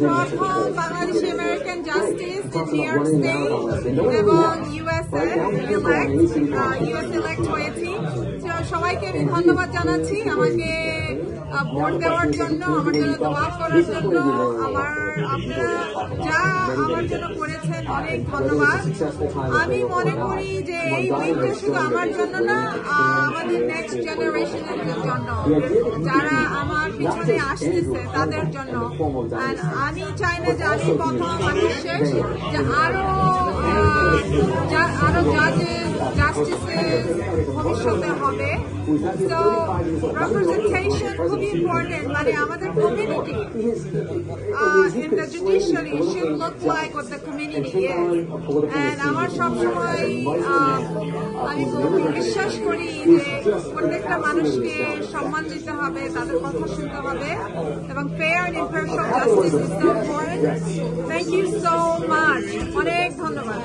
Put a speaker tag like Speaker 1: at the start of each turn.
Speaker 1: প্রথম Bangladeshi American justice new York state এবং USA elect হয়েছি। সবাইকে আমি ধন্যবাদ জানাচ্ছি আমাকে ভোট দেওয়ার জন্য, আমার জন্য দোয়া করার জন্য, আপনারা যা আমার জন্য করেছেন অনেক ধন্যবাদ। আমি মনে করি যে এই উইকটা শুধু আমার জন্য না, আমাদের নেক্সট জেনারেশনের জন্য, যারা আমার পিছনে আসতেছে তাদের জন্য। আমি চাই না যে আমি প্রথম আমি শেষ, যে আরো জাস্টিসের ভবিষ্যতে হবে। তো representation খুবই ইম্পর্টেন্ট, মানে আমাদের community in the judiciary should look like what the community is. And আমার সবসময় আমি বিশ্বাস করি যে প্রত্যেকটা মানুষকে সম্মান দিতে হবে, তাদের কথা শুনতে হবে, এবং fair and impartial justice is so important. Thank you so much. অনেক ধন্যবাদ।